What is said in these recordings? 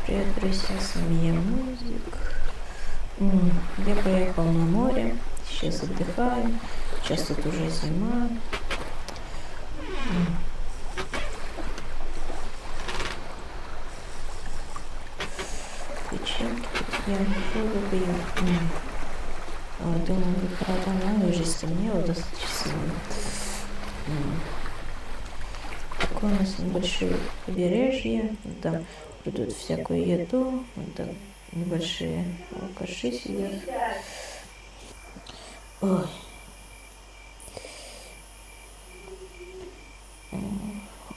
Привет, друзья, с вами я, Музик. Я поехал на море, сейчас отдыхаю. Сейчас тут уже зима. Печеньки я воду пью. Думаю, пора домой, уже стемнело достаточно. Такое у нас небольшое побережье, там продают всякую еду, там небольшие алкаши сидят. Ой.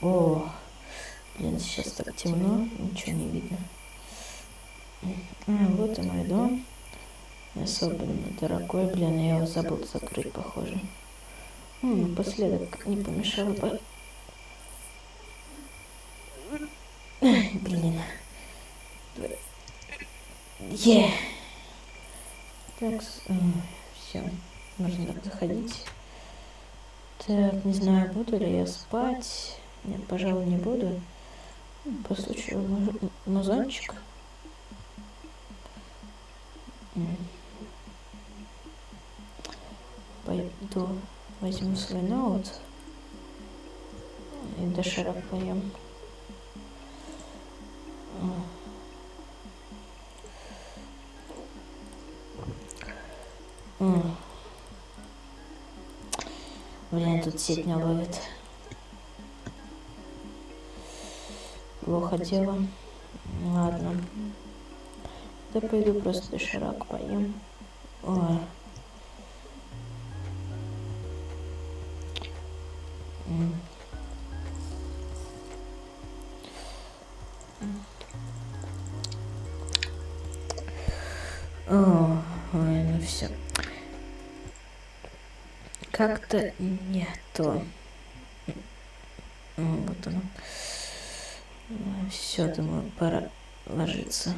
О, блин, сейчас так темно, ничего не видно. Вот и мой дом. Особенно дорогой, блин, я его забыл закрыть, похоже. Напоследок не помешало бы. Блин. Так, все, можно заходить. Так, не знаю, буду ли я спать. Нет, пожалуй, не буду. Послушаю музончик. Пойду возьму свой ноут и доширак поем. Блин, тут сеть не ловит. Плохо дело. Ладно. Да пойду просто доширак поем. Ой. Ой, ну все. Как-то не то. Вот оно. Все, думаю, пора ложиться.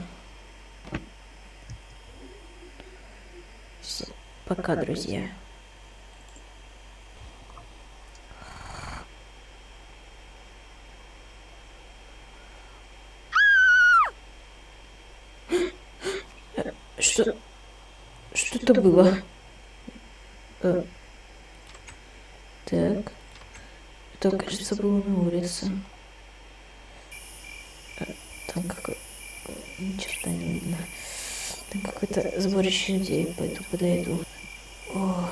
Все, пока, друзья. Что это было? Так. Это, кажется, было на улице. Там какой... Ни черта не видно. Там какое-то сборище людей. Пойду подойду. О.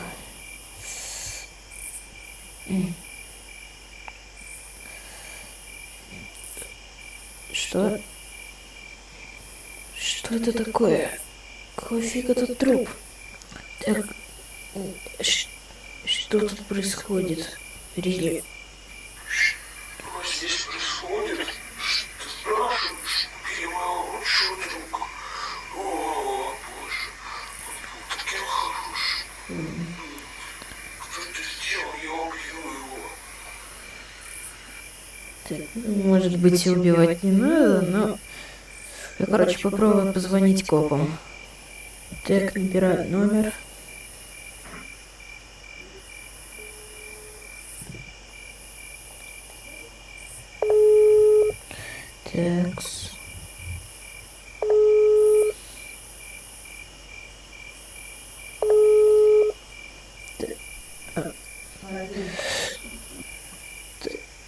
Что? Что это такое? Какого фига тут труп? Так, что тут происходит? Рили? Что здесь происходит? Что ты спрашиваешь? Перемолочу, друг. О, боже. Он был таким хорошим. Кто это сделал? Я убью его. Может быть, и убивать не надо, но... Я, короче, попробую позвонить копам. Так, набираю номер. Такс.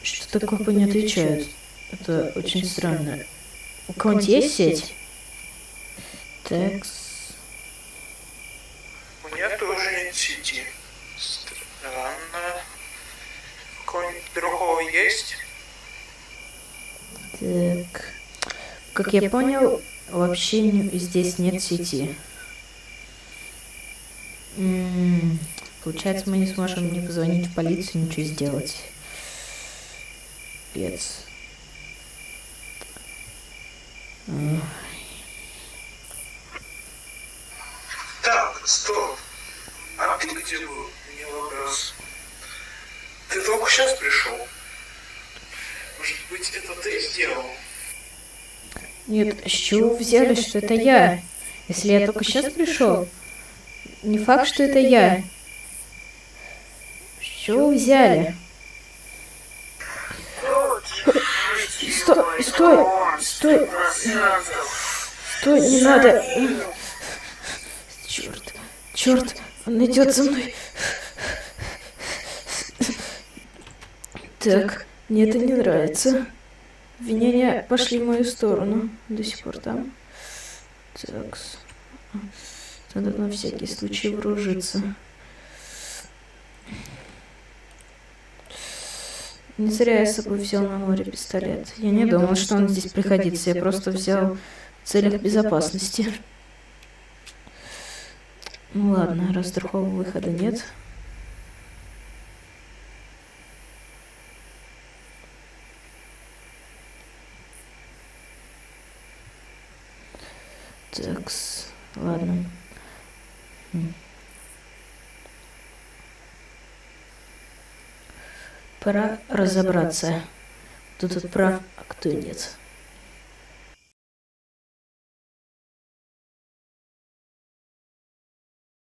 Что такое, копы не отвечают? Это очень странно. У кого-нибудь есть сеть? Такс. У меня тоже нет сети. Странно. У кого-нибудь другого есть? Так. Как я понял, вообще здесь нет сети. Получается, мы не сможем ни позвонить в полицию, ничего сделать. Пец. Так, стоп. А ты где был? У меня вопрос. Ты только сейчас пришел? Может быть, это ты сделал? Нет, с чего вы взяли, что это я? Если я только сейчас пришел, не факт, что это я. С чего вы взяли? Короче, Стой! Стой! Стой, не надо! Черт! Черт! Он идет за мной! Так, мне это не нравится. Обвинения пошли в мою сторону. До сих пор там. Такс. Надо на всякий случай вооружиться. Не зря я с собой взял на море пистолет. Я не думал, что он здесь пригодится. Я просто взял в целях безопасности. Ну ладно, раз другого выхода нет. Такс. Ладно. Пора разобраться, кто тут прав, а кто нет.